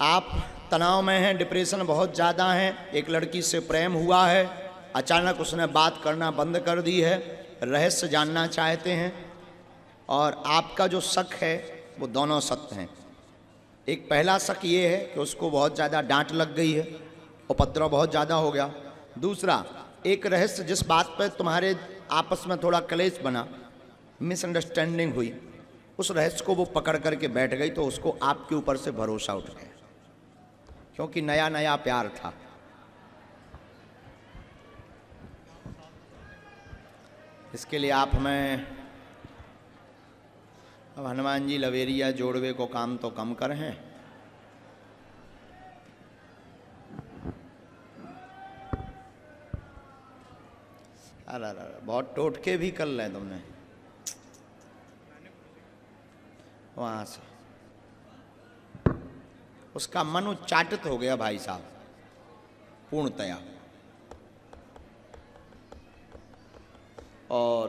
आप तनाव में हैं, डिप्रेशन बहुत ज़्यादा है, एक लड़की से प्रेम हुआ है, अचानक उसने बात करना बंद कर दी है, रहस्य जानना चाहते हैं और आपका जो शक है वो दोनों सत्य हैं। एक पहला शक ये है कि उसको बहुत ज़्यादा डांट लग गई है, उपद्रव बहुत ज़्यादा हो गया। दूसरा, एक रहस्य जिस बात पर तुम्हारे आपस में थोड़ा क्लेश बना, मिसअंडरस्टैंडिंग हुई, उस रहस्य को वो पकड़ करके बैठ गई तो उसको आपके ऊपर से भरोसा उठ गया, क्योंकि नया नया प्यार था। इसके लिए आप हमें अब हनुमान जी लवेरिया जोड़वे को काम तो कम कर हैं। अरे बहुत टोटके भी कर लें तुमने वहां से। उसका मन उच्चाटित हो गया भाई साहब पूर्णतया, और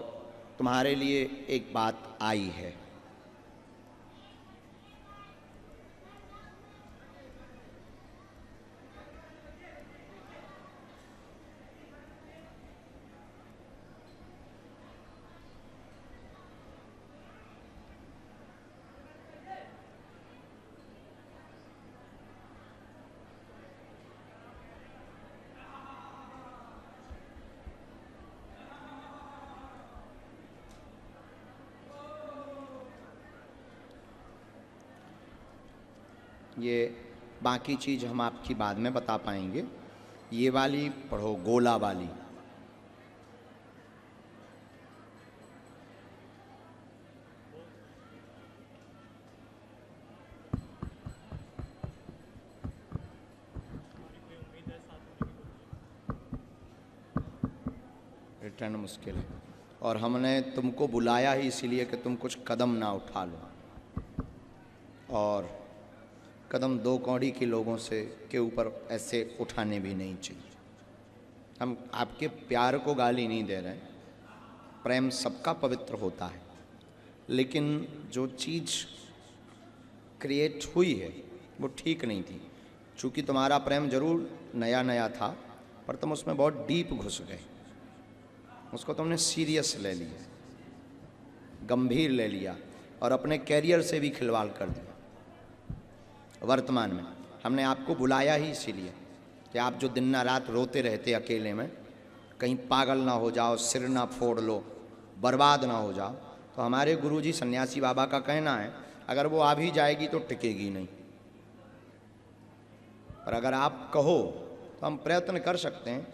तुम्हारे लिए एक बात आई है। ये बाकी चीज़ हम आपकी बाद में बता पाएंगे। ये वाली पढ़ो, गोला वाली। रिटर्न मुश्किल है और हमने तुमको बुलाया ही इसीलिए कि तुम कुछ कदम ना उठा लो, और कदम दो कौड़ी के लोगों से के ऊपर ऐसे उठाने भी नहीं चाहिए। हम आपके प्यार को गाली नहीं दे रहे, प्रेम सबका पवित्र होता है, लेकिन जो चीज़ क्रिएट हुई है वो ठीक नहीं थी। चूँकि तुम्हारा प्रेम जरूर नया नया था, पर तुम उसमें बहुत डीप घुस गए, उसको तुमने सीरियस ले लिया, गंभीर ले लिया और अपने कैरियर से भी खिलवाड़ कर दिया। वर्तमान में हमने आपको बुलाया ही इसीलिए कि आप जो दिन ना रात रोते रहते अकेले में, कहीं पागल ना हो जाओ, सिर ना फोड़ लो, बर्बाद ना हो जाओ। तो हमारे गुरुजी सन्यासी बाबा का कहना है, अगर वो आ भी जाएगी तो टिकेगी नहीं, और अगर आप कहो तो हम प्रयत्न कर सकते हैं,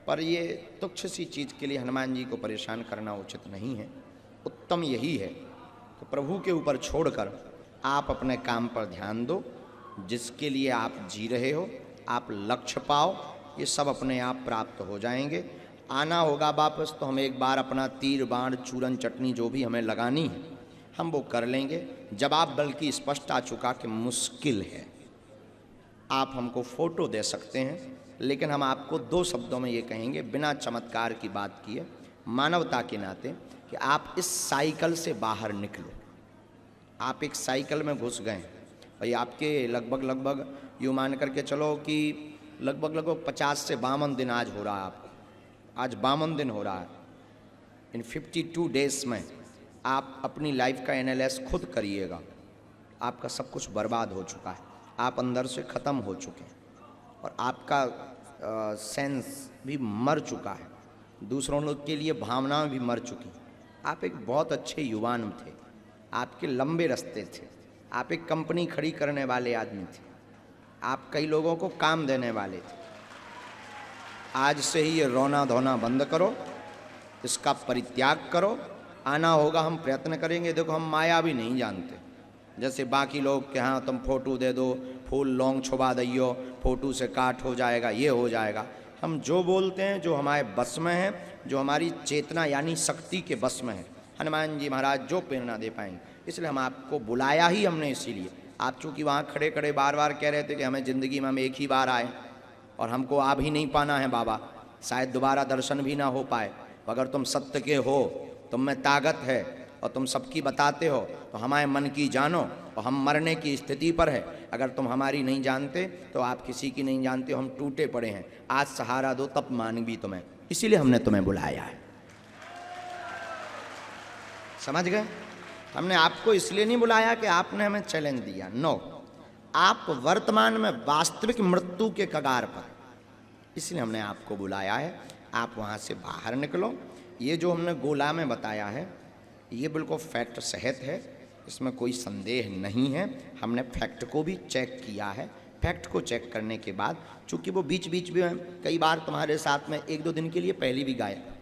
पर ये तुच्छ सी चीज़ के लिए हनुमान जी को परेशान करना उचित नहीं है। उत्तम यही है कि प्रभु के ऊपर छोड़कर आप अपने काम पर ध्यान दो, जिसके लिए आप जी रहे हो, आप लक्ष्य पाओ, ये सब अपने आप प्राप्त हो जाएंगे। आना होगा वापस तो हम एक बार अपना तीर बाण चूरन चटनी जो भी हमें लगानी है हम वो कर लेंगे। जवाब बल्कि स्पष्ट आ चुका कि मुश्किल है। आप हमको फ़ोटो दे सकते हैं, लेकिन हम आपको दो शब्दों में ये कहेंगे, बिना चमत्कार की बात किए, मानवता के नाते, कि आप इस साइकिल से बाहर निकलो। आप एक साइकिल में घुस गए भाई, आपके लगभग यूँ मान करके चलो कि लगभग 50 से 52 दिन आज हो रहा है आपको, आज 52 दिन हो रहा है। इन 52 डेज़ में आप अपनी लाइफ का एनालिसिस खुद करिएगा। आपका सब कुछ बर्बाद हो चुका है, आप अंदर से ख़त्म हो चुके हैं और आपका सेंस भी मर चुका है, दूसरों लोग के लिए भावनाएं भी मर चुकी। आप एक बहुत अच्छे युवान थे, आपके लंबे रास्ते थे, आप एक कंपनी खड़ी करने वाले आदमी थे, आप कई लोगों को काम देने वाले थे। आज से ही ये रोना धोना बंद करो, इसका परित्याग करो। आना होगा, हम प्रयत्न करेंगे। देखो, हम माया भी नहीं जानते, जैसे बाकी लोग के हाँ तुम फोटो दे दो, फूल लौंग छुपा दियो, फोटो से काट हो जाएगा, ये हो जाएगा। हम जो बोलते हैं, जो हमारे बस में है, जो हमारी चेतना यानी शक्ति के बस में है, हनुमान जी महाराज जो प्रेरणा दे पाएंगे। इसलिए हम आपको बुलाया ही हमने इसीलिए। आप चूँकि वहाँ खड़े खड़े बार बार कह रहे थे कि हमें ज़िंदगी में हम एक ही बार आए और हमको आ भी नहीं पाना है बाबा, शायद दोबारा दर्शन भी ना हो पाए। अगर तुम सत्य के हो, तुम में ताकत है और तुम सबकी बताते हो, तो हमारे मन की जानो और हम मरने की स्थिति पर है। अगर तुम हमारी नहीं जानते तो आप किसी की नहीं जानते हो, हम टूटे पड़े हैं, आज सहारा दो तब मान भी तुम्हें, इसीलिए हमने तुम्हें बुलाया है। समझ गए? हमने आपको इसलिए नहीं बुलाया कि आपने हमें चैलेंज दिया, नो, आप वर्तमान में वास्तविक मृत्यु के कगार पर, इसलिए हमने आपको बुलाया है। आप वहाँ से बाहर निकलो। ये जो हमने गोला में बताया है ये बिल्कुल फैक्ट सहित है, इसमें कोई संदेह नहीं है। हमने फैक्ट को भी चेक किया है। फैक्ट को चेक करने के बाद, चूंकि वो बीच बीच में कई बार तुम्हारे साथ में 1-2 दिन के लिए पहले भी गायब,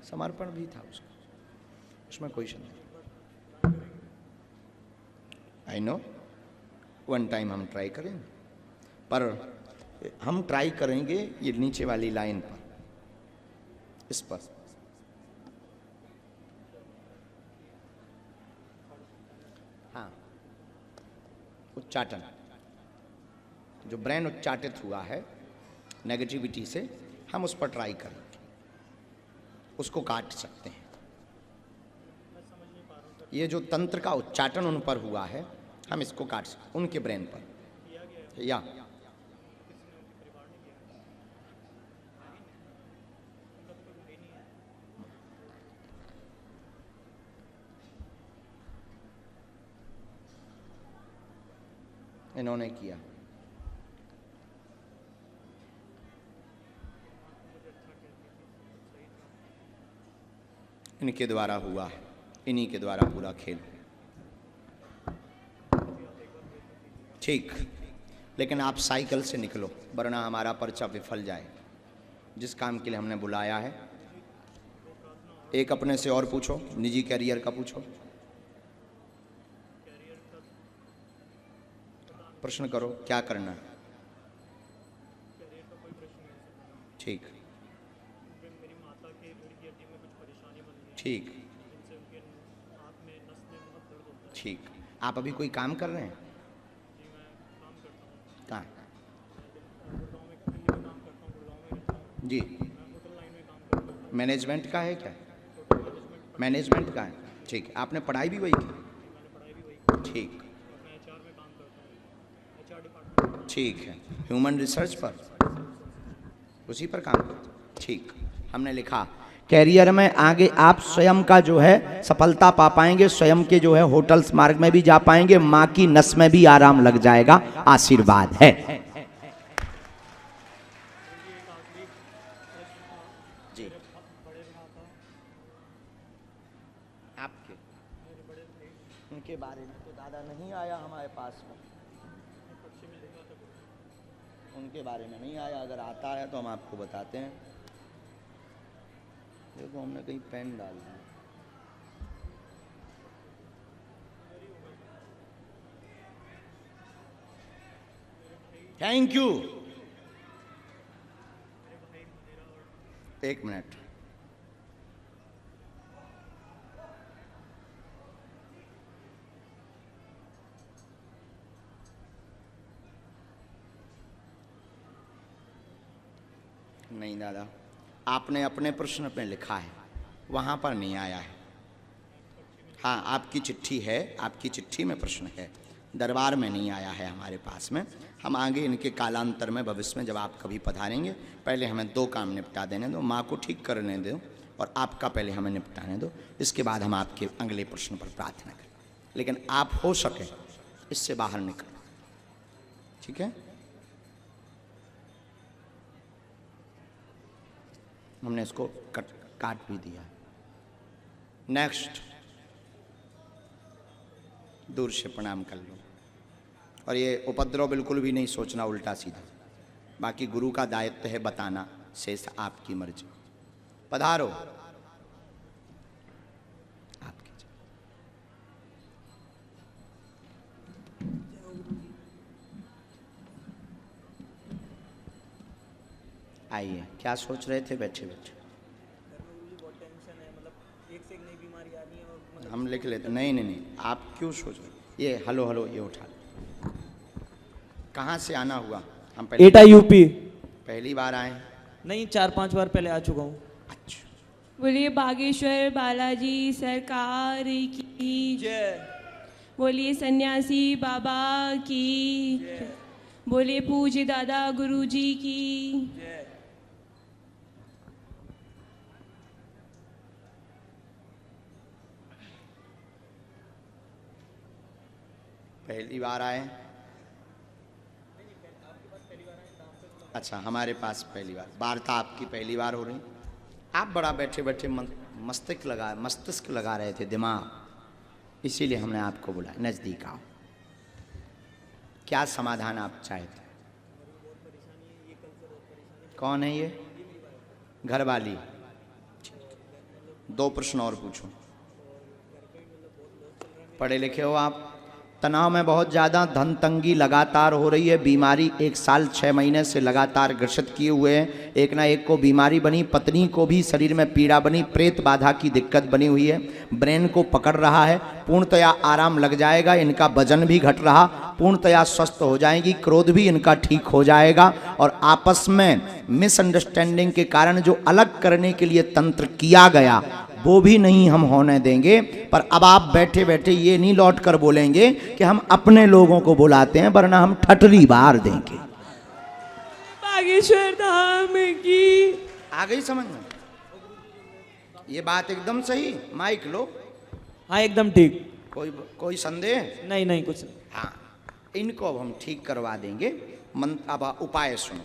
समर्पण भी था उसका, उसमें कोई संदेह। आई नो, वन टाइम हम ट्राई करेंगे, पर हम ट्राई करेंगे ये नीचे वाली लाइन पर, इस पर। हाँ, उच्चाटन, जो ब्रेन उच्चाटित हुआ है नेगेटिविटी से, हम उस पर ट्राई करें, उसको काट सकते हैं। ये जो तंत्र का उच्चाटन उन पर हुआ है, हम इसको काट सकते, उनके ब्रेन पर, या इन्होंने किया। इनके द्वारा हुआ है, इन्हीं के द्वारा पूरा खेल। ठीक, लेकिन आप साइकिल से निकलो, वरना हमारा पर्चा विफल जाए। जिस काम के लिए हमने बुलाया है, एक अपने से और पूछो, निजी कैरियर का पूछो, प्रश्न करो क्या करना है। ठीक ठीक ठीक, आप अभी कोई काम कर रहे हैं? कहाँ? जी, मैनेजमेंट का है क्या? मैनेजमेंट का है, ठीक। आपने पढ़ाई भी वही की? ठीक ठीक है, ह्यूमन रिसर्च पर, उसी पर काम करते। ठीक, हमने लिखा कैरियर में आगे आप स्वयं का जो है सफलता पा पाएंगे, स्वयं के जो है होटल्स मार्ग में भी जा पाएंगे, माँ की नस में भी आराम लग जाएगा, आशीर्वाद है। जी, आपके उनके बारे में तो दादा नहीं आया हमारे पास में, उनके बारे में नहीं आया, अगर आता है तो हम आपको बताते हैं। देखो हमने कहीं पेन डाल दिया, थैंक यू। एक मिनट, नहीं दादा, आपने अपने प्रश्न पे लिखा है, वहाँ पर नहीं आया है। हाँ, आपकी चिट्ठी है, आपकी चिट्ठी में प्रश्न है, दरबार में नहीं आया है हमारे पास में। हम आगे इनके कालांतर में भविष्य में जब आप कभी पधारेंगे, पहले हमें 2 काम निपटा देने दो, माँ को ठीक करने दो और आपका पहले हमें निपटाने दो, इसके बाद हम आपके अगले प्रश्न पर प्रार्थना करें। लेकिन आप हो सके इससे बाहर निकलो, ठीक है? हमने इसको काट भी दिया। नेक्स्ट, दूर से प्रणाम कर लो, और ये उपद्रव बिल्कुल भी नहीं सोचना उल्टा सीधा, बाकी गुरु का दायित्व है बताना, शेष आपकी मर्जी। पधारो, आपकी। आइए, क्या सोच रहे थे बैठे बैठे? हम लिख लेते। नहीं नहीं नहीं, आप क्यों सोच रहे? ये हलो हलो ये उठा लो। कहाँ से आना हुआ? हम पहले एटा यूपी। पहली बार आए? नहीं, 4-5 बार पहले आ चुका हूँ। अच्छा, बोलिए बागेश्वर बालाजी सरकार की जय। बोलिए सन्यासी बाबा की बोलिए पूज्य दादा गुरुजी की पहली बार आए? अच्छा, हमारे पास पहली बार। वार्ता आपकी पहली बार हो रही। आप बड़ा बैठे बैठे मस्तिष्क लगा रहे थे, दिमाग, इसीलिए हमने आपको बुलाया। नज़दीक आओ। क्या समाधान आप चाहते? कौन है ये? घरवाली। दो प्रश्न और पूछो। पढ़े लिखे हो आप? तनाव में बहुत ज़्यादा, धन तंगी लगातार हो रही है, बीमारी 1 साल 6 महीने से लगातार ग्रसित किए हुए हैं। एक ना एक को बीमारी बनी, पत्नी को भी शरीर में पीड़ा बनी, प्रेत बाधा की दिक्कत बनी हुई है, ब्रेन को पकड़ रहा है। पूर्णतया आराम लग जाएगा, इनका वजन भी घट रहा, पूर्णतया स्वस्थ हो जाएगी, क्रोध भी इनका ठीक हो जाएगा। और आपस में मिसअंडरस्टैंडिंग के कारण जो अलग करने के लिए तंत्र किया गया वो भी नहीं हम होने देंगे। पर अब आप बैठे बैठे ये नहीं लौट कर बोलेंगे कि हम अपने लोगों को बुलाते हैं, वरना हम ठटरी बार देंगे। बागेश्वर धाम की। आ गई समझ में? ये बात एकदम सही। माइक लो। हाँ, एकदम ठीक। कोई संदेह? नहीं नहीं, कुछ नहीं। हाँ, इनको अब हम ठीक करवा देंगे। अब उपाय सुनो।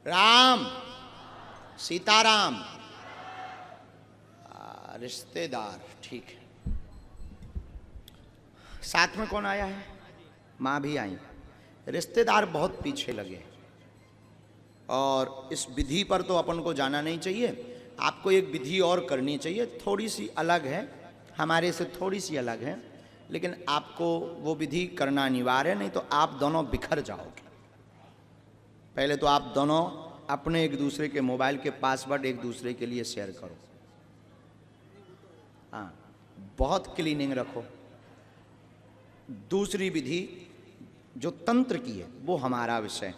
राम सीताराम, रिश्तेदार, ठीक है। साथ में कौन आया है? माँ भी आई। रिश्तेदार बहुत पीछे लगे और इस विधि पर तो अपन को जाना नहीं चाहिए। आपको एक विधि और करनी चाहिए, थोड़ी सी अलग है, हमारे से थोड़ी सी अलग है, लेकिन आपको वो विधि करना अनिवार्य है, नहीं तो आप दोनों बिखर जाओगे। पहले तो आप दोनों अपने एक दूसरे के मोबाइल के पासवर्ड एक दूसरे के लिए शेयर करो। हाँ, बहुत क्लीनिंग रखो। दूसरी विधि जो तंत्र की है वो हमारा विषय।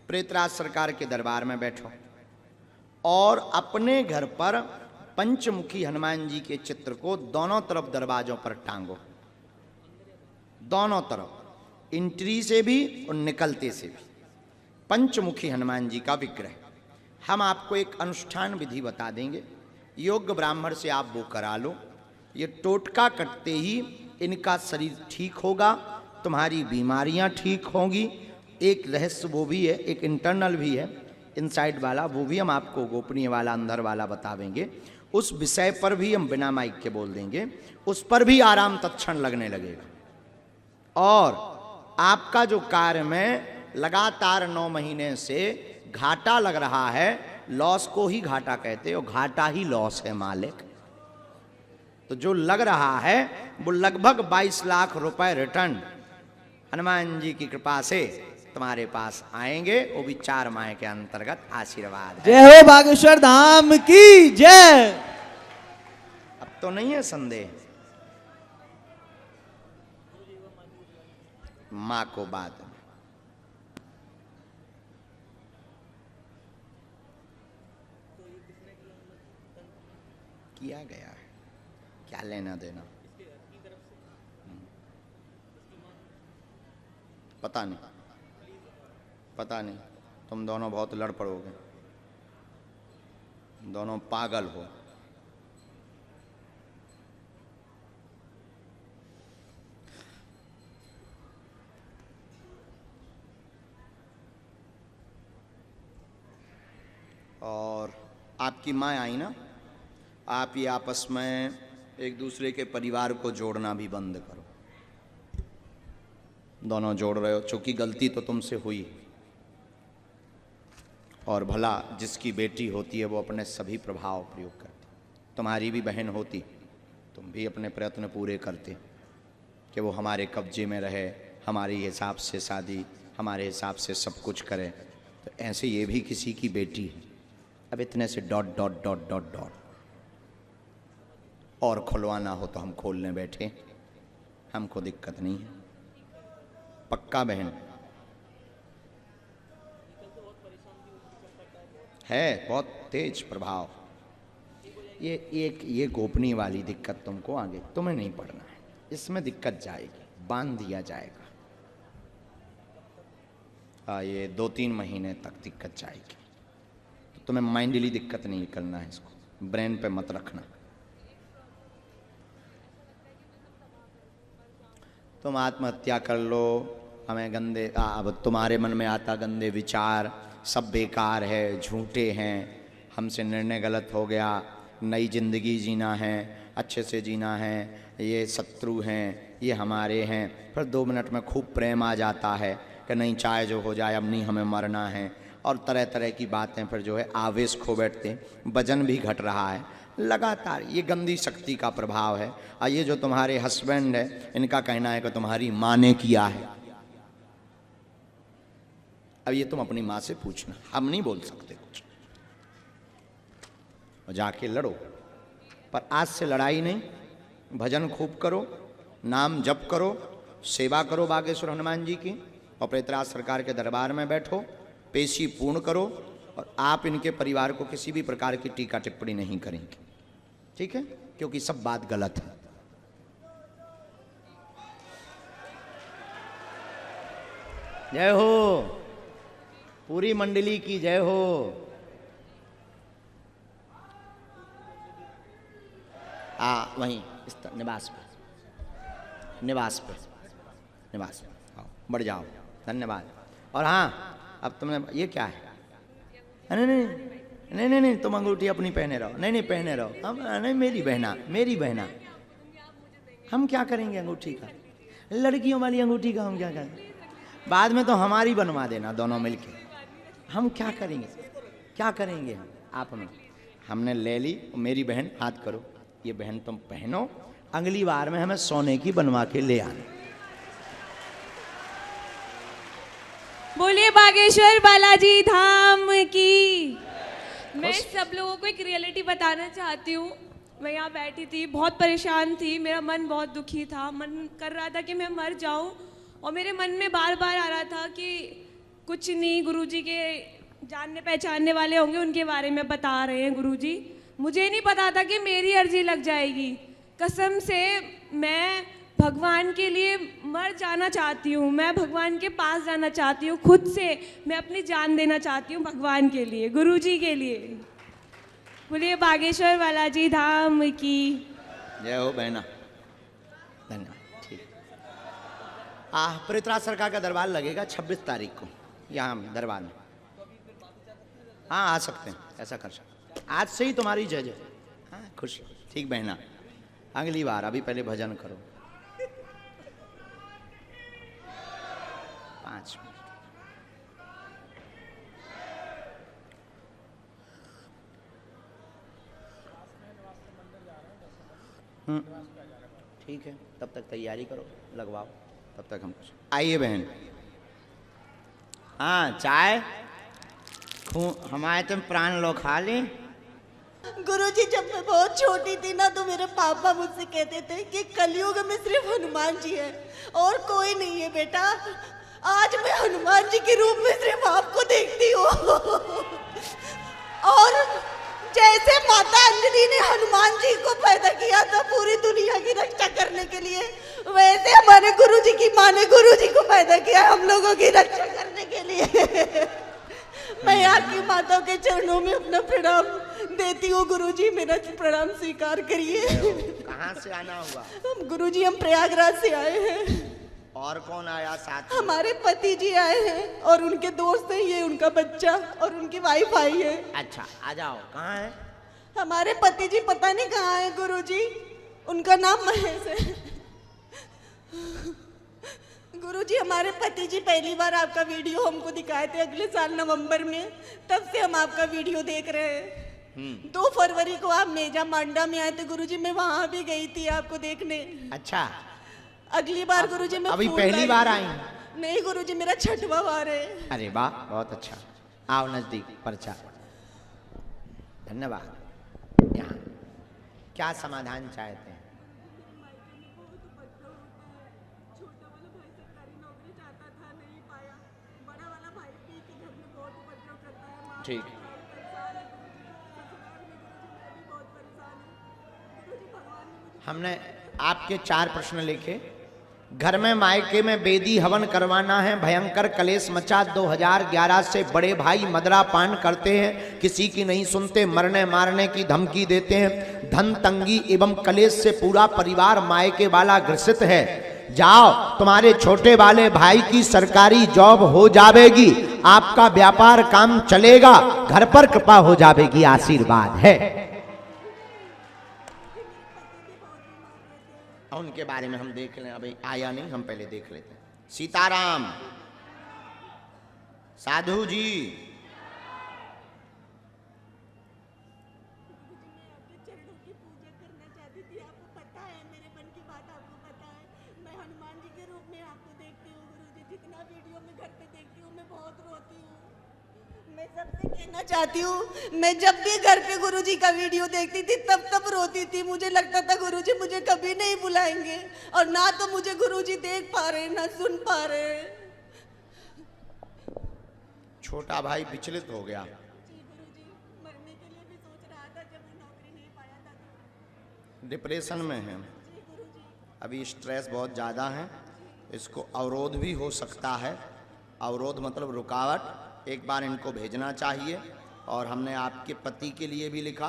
प्रेतराज सरकार के दरबार में बैठो और अपने घर पर पंचमुखी हनुमान जी के चित्र को दोनों तरफ दरवाजों पर टांगो, दोनों तरफ, एंट्री से भी और निकलते से भी। पंचमुखी हनुमान जी का विग्रह। हम आपको एक अनुष्ठान विधि बता देंगे, योग्य ब्राह्मण से आप वो करा लो। ये टोटका कटते ही इनका शरीर ठीक होगा, तुम्हारी बीमारियां ठीक होंगी। एक रहस्य वो भी है, एक इंटरनल भी है, इनसाइड वाला, वो भी हम आपको गोपनीय वाला, अंदर वाला बतावेंगे। उस विषय पर भी हम बिना माइक के बोल देंगे, उस पर भी आराम तत्क्षण लगने लगेगा। और आपका जो कार्य में लगातार 9 महीने से घाटा लग रहा है, लॉस को ही घाटा कहते हो, घाटा ही लॉस है मालिक। तो जो लग रहा है वो लगभग 22 लाख रुपए रिटर्न हनुमान जी की कृपा से तुम्हारे पास आएंगे, वो भी 4 माह के अंतर्गत आशीर्वाद है। जय हो बागेश्वर धाम की जय। अब तो नहीं है संदेह। माँ को बाद में किया गया है, क्या लेना देना पता नहीं, पता नहीं। तुम दोनों बहुत लड़ पड़ोगे, दोनों पागल हो। और आपकी माँ आई ना, आप ये आपस में एक दूसरे के परिवार को जोड़ना भी बंद करो। दोनों जोड़ रहे हो, चूंकि गलती तो तुमसे हुई, और भला जिसकी बेटी होती है वो अपने सभी प्रभाव प्रयोग करती। तुम्हारी भी बहन होती, तुम भी अपने प्रयत्न पूरे करते कि वो हमारे कब्जे में रहे, हमारे हिसाब से शादी, हमारे हिसाब से सब कुछ करे, तो ऐसे ये भी किसी की बेटी है। अब इतने से dot dot dot dot dot और खुलवाना हो तो हम खोलने बैठे, हमको दिक्कत नहीं है। पक्का बहन है, बहुत तेज प्रभाव। ये गोपनीय वाली दिक्कत तुमको आगे तुम्हें नहीं पढ़ना है, इसमें दिक्कत जाएगी, बांध दिया जाएगा। ये 2-3 महीने तक दिक्कत जाएगी, तो तुम्हें माइंडली दिक्कत नहीं करना है, इसको ब्रेन पे मत रखना। तुम आत्महत्या कर लो, हमें गंदे, अब तुम्हारे मन में आता गंदे विचार, सब बेकार है, झूठे हैं, हमसे निर्णय गलत हो गया, नई जिंदगी जीना है, अच्छे से जीना है, ये शत्रु हैं, ये हमारे हैं। फिर 2 मिनट में खूब प्रेम आ जाता है कि नहीं चाहे जो हो जाए, अब नहीं हमें मरना है, और तरह तरह की बातें, फिर जो है आवेश खो बैठते हैं, वजन भी घट रहा है लगातार। ये गंदी शक्ति का प्रभाव है। और ये जो तुम्हारे हस्बैंड है, इनका कहना है कि तुम्हारी माँ ने किया है। अब ये तुम अपनी माँ से पूछना, हम नहीं बोल सकते कुछ, और जाके लड़ो। पर आज से लड़ाई नहीं, भजन खूब करो, नाम जप करो, सेवा करो बागेश्वर हनुमान जी की, और प्रेतराज सरकार के दरबार में बैठो, पेशी पूर्ण करो, और आप इनके परिवार को किसी भी प्रकार की टीका टिप्पणी नहीं करेंगे, ठीक है? क्योंकि सब बात गलत है। जय हो, पूरी मंडली की जय हो। वहीं इस निवास पे, निवास पे, निवास पे आओ, बढ़ जाओ, धन्यवाद। और हाँ, अब तुमने ये क्या है? नहीं नहीं नहीं नहीं नहीं, तुम अंगूठी अपनी पहने रहो। नहीं नहीं पहने रहो, हम नहीं, मेरी बहना, मेरी बहना, हम क्या करेंगे अंगूठी का? लड़कियों वाली अंगूठी का हम क्या करें? बाद में तो हमारी बनवा देना दोनों मिलके। हम क्या करेंगे? क्या करेंगे हम? आप हमें, हमने ले ली, मेरी बहन हाथ करो, ये बहन तुम पहनो, अगली बार में हमें सोने की बनवा के ले आना। बोलिए बागेश्वर बालाजी धाम की। मैं सब लोगों को एक रियलिटी बताना चाहती हूँ। मैं यहाँ बैठी थी, बहुत परेशान थी, मेरा मन बहुत दुखी था, मन कर रहा था कि मैं मर जाऊँ, और मेरे मन में बार बार आ रहा था कि कुछ नहीं, गुरुजी के जानने पहचानने वाले होंगे, उनके बारे में बता रहे हैं गुरुजी। मुझे नहीं पता था कि मेरी अर्जी लग जाएगी। कसम से मैं भगवान के लिए मर जाना चाहती हूँ, मैं भगवान के पास जाना चाहती हूँ, खुद से मैं अपनी जान देना चाहती हूँ भगवान के लिए, गुरुजी के लिए। बोलिए बागेश्वर बालाजी धाम की जय हो बहना, धन्यवाद। ठीक, प्रेतराज सरकार का दरबार लगेगा 26 तारीख को यहाँ दरबार में। हाँ आ सकते हैं, ऐसा कर सकते, आज से ही तुम्हारी जय जय। हाँ खुश, ठीक बहना, अगली बार, अभी पहले भजन करो 5 मिनट। ठीक है, तब तक तैयारी करो, लगवाओ, तब तक हम कुछ। आइए बहन, हाँ चाय हमारे तुम प्राण लो खा ले। गुरुजी जब मैं बहुत छोटी थी ना, तो मेरे पापा मुझसे कहते थे कि कलयुग में सिर्फ हनुमान जी है और कोई नहीं है बेटा। आज मैं हनुमान जी के रूप में सिर्फ आपको देखती हूँ। और जैसे माता अंजलि ने हनुमान जी को पैदा किया था पूरी दुनिया की रक्षा करने के लिए, वैसे हमारे गुरुजी की माँ ने गुरुजी को पैदा किया हम लोगों की रक्षा करने के लिए। मैं आपकी माता के चरणों में अपना प्रणाम देती हूँ गुरुजी, मेरा प्रणाम स्वीकार करिए। कहाँ से आना हुआ? गुरुजी हम प्रयागराज से आए हैं। और कौन आया साथ? हमारे पति जी आए हैं और उनके दोस्त हैं, ये उनका बच्चा और उनकी वाइफ आई है। अच्छा आ जाओ। कहाँ है हमारे पति जी? पता नहीं कहाँ है गुरुजी, उनका नाम महेश है। गुरुजी हमारे पति जी पहली बार आपका वीडियो हमको दिखाए थे अगले साल नवंबर में, तब से हम आपका वीडियो देख रहे हैं। 2 फरवरी को आप मेजा मांडा में आए थे गुरुजी, मैं वहां भी गई थी आपको देखने। अच्छा, अगली बार गुरुजी मैं अभी फूल पहली लाई- बार आई? नहीं गुरुजी, मेरा छठवां बार है। अरे वाह, बहुत अच्छा। आओ नजदीक, पर्चा। धन्यवाद। यहाँ क्या समाधान चाहते हैं? ठीक। हमने आपके 4 प्रश्न लिखे। घर में मायके में बेदी हवन करवाना है, भयंकर कलेश मचा 2011 से। बड़े भाई मदरा पान करते हैं, किसी की नहीं सुनते, मरने मारने की धमकी देते हैं। धन तंगी एवं कलेश से पूरा परिवार मायके वाला ग्रसित है। जाओ, तुम्हारे छोटे वाले भाई की सरकारी जॉब हो जाएगी, आपका व्यापार काम चलेगा, घर पर कृपा हो जाएगी, आशीर्वाद है। उनके बारे में हम देख लें, अभी आया नहीं, हम पहले देख लेते हैं। सीताराम साधु जी, कहना चाहती हूँ, मैं जब भी घर पे गुरुजी का वीडियो देखती थी तब रोती थी। मुझे लगता था गुरुजी मुझे कभी नहीं बुलाएंगे, और ना तो मुझे गुरुजी देख पा रहे ना सुन पा रहे। छोटा भाई विचलित हो गया। मरने के लिए भी सोच रहा था जब मैं नौकरी नहीं पाया था। डिप्रेशन में है अभी, स्ट्रेस बहुत ज़्यादा है, इसको अवरोध भी हो सकता है। अवरोध मतलब रुकावट। एक बार इनको भेजना चाहिए। और हमने आपके पति के लिए भी लिखा,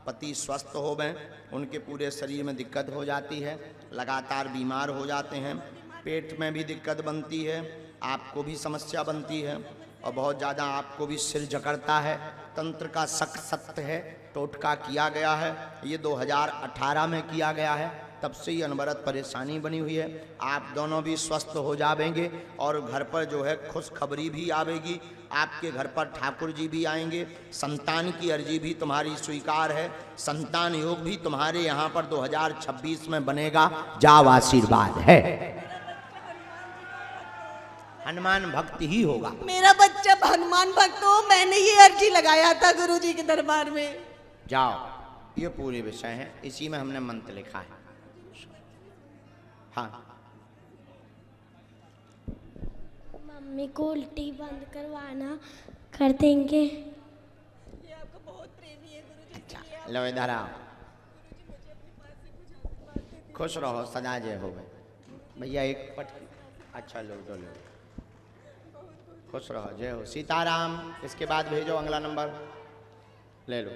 पति स्वस्थ हो गए, उनके पूरे शरीर में दिक्कत हो जाती है, लगातार बीमार हो जाते हैं, पेट में भी दिक्कत बनती है, आपको भी समस्या बनती है, और बहुत ज़्यादा आपको भी सिर जकड़ता है। तंत्र का सख्त सत्य है, टोटका किया गया है, ये 2018 में किया गया है, तब से ही अनवरत परेशानी बनी हुई है। आप दोनों भी स्वस्थ हो जाएंगे, और घर पर जो है खुशखबरी भी आवेगी। आपके घर पर ठाकुर जी भी आएंगे। संतान की अर्जी भी तुम्हारी स्वीकार है, संतान योग भी तुम्हारे यहाँ पर 2026 में बनेगा। जाओ, आशीर्वाद है। हनुमान भक्त ही होगा। मेरा बच्चा हनुमान भक्त हो, मैंने ये अर्जी लगाया था गुरुजी के दरबार में। जाओ, ये पूरे विषय है, इसी में हमने मंत्र लिखा है। हाँ, मम्मी को उल्टी बंद करवाना कर देंगे। ये आपको बहुत प्रेमी है गुरुजी। अच्छा, लो इधर आओ। खुश रहो, सदा जय हो गए। भैया एक पट, अच्छा लो तो लो, खुश रहो, जय हो। सीताराम। इसके बाद भेजो अगला नंबर, ले लो।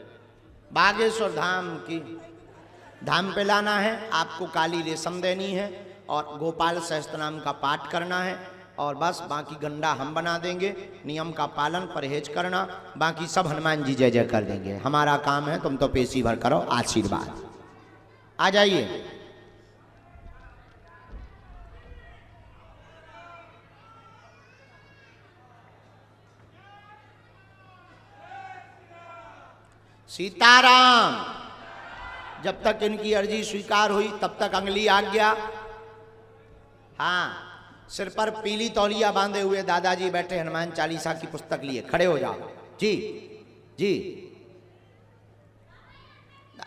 बागेश्वर धाम की, धाम पे लाना है आपको, काली रेशम देनी है, और गोपाल सहस्त्र नाम का पाठ करना है, और बस बाकी गंडा हम बना देंगे। नियम का पालन, परहेज करना, बाकी सब हनुमान जी जय जय कर देंगे। हमारा काम है, तुम तो पेशी भर करो, आशीर्वाद। आ जाइए। सीताराम। जब तक इनकी अर्जी स्वीकार हुई तब तक अगली आज्ञा। हाँ, सिर पर पीली तौलिया बांधे हुए दादाजी बैठे, हनुमान चालीसा की पुस्तक लिए, खड़े हो जाओ। जी जी,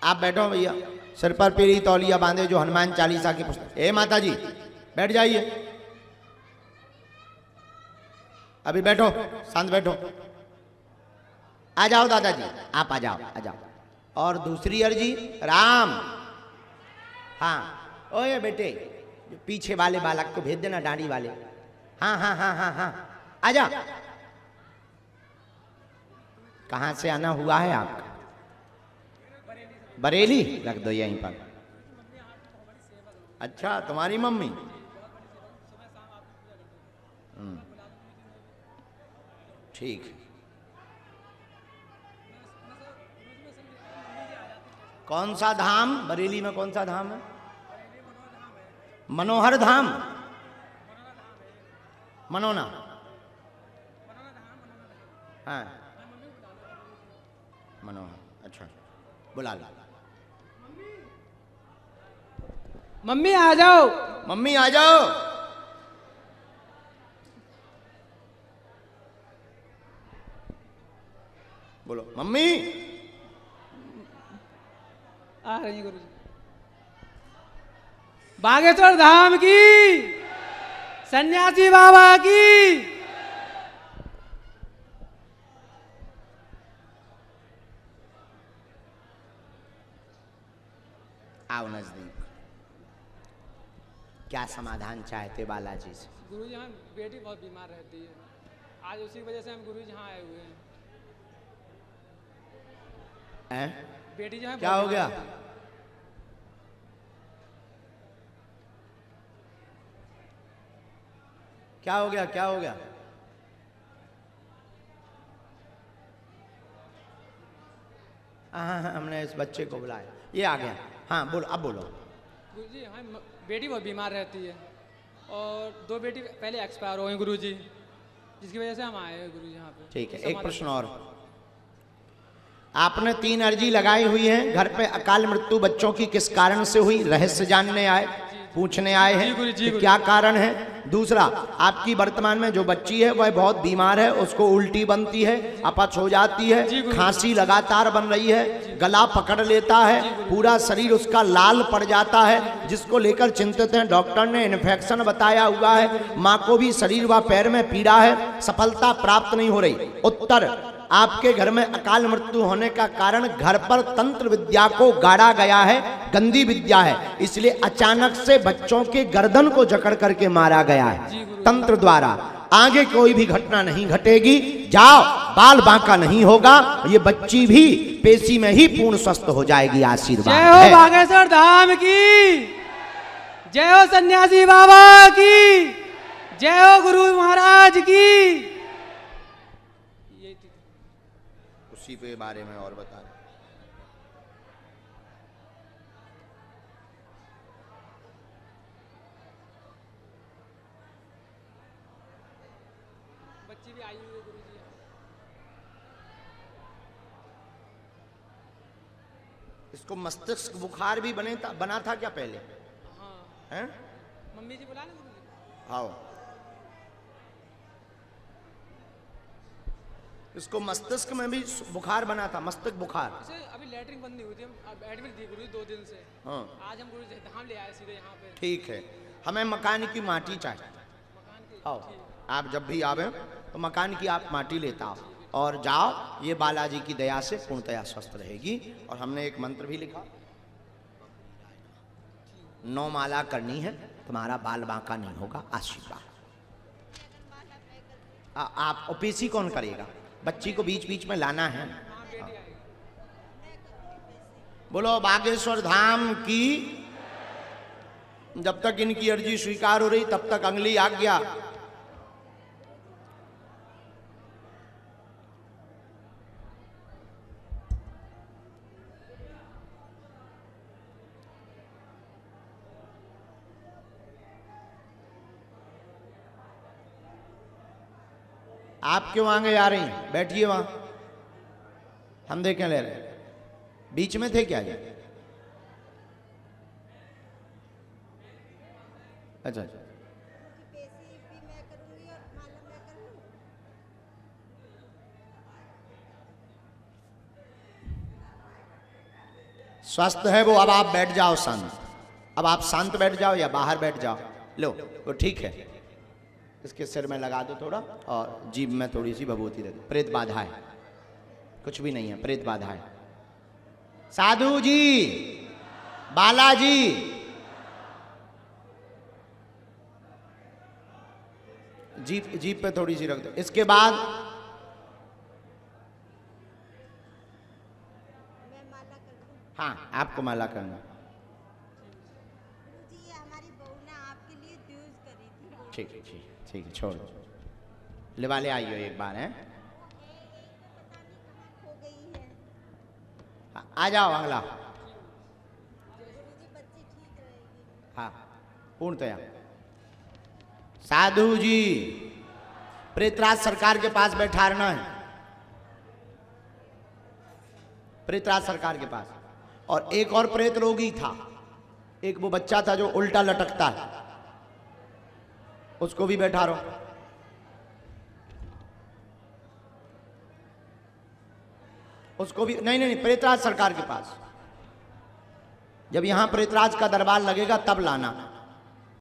आप बैठो भैया। सिर पर पीली तौलिया बांधे जो हनुमान चालीसा की पुस्तक। ए माता जी, बैठ जाइए, अभी बैठो, शांत बैठो। आ जाओ दादाजी, आप आ जाओ, आ जाओ। और दूसरी अर्जी, राम। हाँ, ओए बेटे, जो पीछे वाले बालक को भेज देना, डांडी वाले। हाँ हाँ हाँ हाँ हाँ, आ जा। कहाँ से आना हुआ है आपका? बरेली, रख दो यहीं पर। अच्छा, तुम्हारी मम्मी। ठीक। कौन सा धाम? बरेली में कौन सा धाम है? मनोहर धाम, मनोना। हाँ, मनोहर। अच्छा, बुला लो। मम्मी आ जाओ। मम्मी आ जाओ। बोलो मम्मी। आ रही है गुरुजी। बागेश्वर धाम की, सन्यासी बाबा की। आओ नजदीक। क्या समाधान चाहते बालाजी से? गुरुजी हमारी बेटी बहुत बीमार रहती है, आज उसी वजह से हम गुरुजी यहाँ आए हुए हैं। बेटी जो है क्या हो गया? क्या हो गया? क्या हो गया? हाँ, हमने इस बच्चे को बुलाया, ये आ गया। हाँ बोलो, अब बोलो। गुरुजी हमारी बेटी बहुत बीमार रहती है और 2 बेटी पहले एक्सपायर हो गई गुरुजी, जिसकी वजह से हम आए हैं गुरुजी यहाँ पे। ठीक है, एक प्रश्न और। आपने 3 अर्जी लगाई हुई है, घर पे अकाल मृत्यु बच्चों की किस कारण से हुई? रहस्य जानने आए, पूछने आए हैं कि क्या कारण है। दूसरा, आपकी वर्तमान में जो बच्ची है वह बहुत बीमार है, उसको उल्टी बनती है, अपच हो जाती है, खांसी लगातार बन रही है, गला पकड़ लेता है, पूरा शरीर उसका लाल पड़ जाता है, जिसको लेकर चिंतित हैं। डॉक्टर ने इन्फेक्शन बताया हुआ है। माँ को भी शरीर व पैर में पीड़ा है, सफलता प्राप्त नहीं हो रही। उत्तर, आपके घर में अकाल मृत्यु होने का कारण घर पर तंत्र विद्या को गाड़ा गया है, गंदी विद्या है, इसलिए अचानक से बच्चों के गर्दन को जकड़ करके मारा गया है तंत्र द्वारा। आगे कोई भी घटना नहीं घटेगी, जाओ, बाल बांका नहीं होगा, ये बच्ची भी पेशी में ही पूर्ण स्वस्थ हो जाएगी। आशीर्वाद। जय हो बागेश्वर धाम की, जय हो सन्यासी बाबा की, जय हो गुरु महाराज की। उसी के बारे में और बता। बच्ची भी आई हुई है गुरुजी। इसको मस्तिष्क बुखार भी बना था क्या पहले? हाँ। हैं? मम्मी जी बुला लें गुरुजी। आओ। इसको मस्तिष्क में भी बुखार बना था, मस्तिष्क बुखार। इसे अभी लैटरिन बंद नहीं हुई थी, हम एडमिट थी गुरुजी 2 दिन से। हाँ। आज हम गुरुजी धाम ले आए सीधे यहाँ पे। ठीक है, हमें मकान की माटी चाहिए। आओ, आप जब भी आवे तो मकान की आप माटी लेता आओ और जाओ, ये बालाजी की दया से पूर्णतया स्वस्थ रहेगी। और हमने एक मंत्र भी लिखा, 9 माला करनी है, तुम्हारा बाल बांका नहीं होगा। आशीर्वाद। आप ओपीसी कौन करेगा? बच्ची को बीच बीच में लाना है। बोलो बागेश्वर धाम की। जब तक इनकी अर्जी स्वीकार हो रही तब तक अगली आज्ञा। आप क्यों आगे आ रही हैं? बैठिए वहां, हम देखें ले रहे। बीच में थे क्या ये? अच्छा अच्छा। स्वस्थ है वो। अब आप बैठ जाओ शांत। अब आप शांत बैठ जाओ या बाहर बैठ जाओ। लो वो ठीक है। इसके सिर में लगा दो थोड़ा और जीभ में थोड़ी सी भभूति दे दो। प्रेत बाधा है, कुछ भी नहीं है, प्रेत बाधा है। साधु जी, बालाजी, जीभ पे थोड़ी सी रख दो। इसके बाद हाँ, आपको माला करना। ठीक है, ठीक ठीक है, छोड़ दो। लिवा ले आइयो एक बार। हैं, आ जाओ अगला। हाँ, पूर्णतया। साधु जी, प्रेतराज सरकार के पास बैठाना है, प्रेतराज सरकार के पास। और एक और प्रेत रोगी था, एक वो बच्चा था जो उल्टा लटकता है, उसको भी बैठा रहो। उसको भी नहीं नहीं, प्रेतराज सरकार के पास। जब यहां प्रेतराज का दरबार लगेगा तब लाना।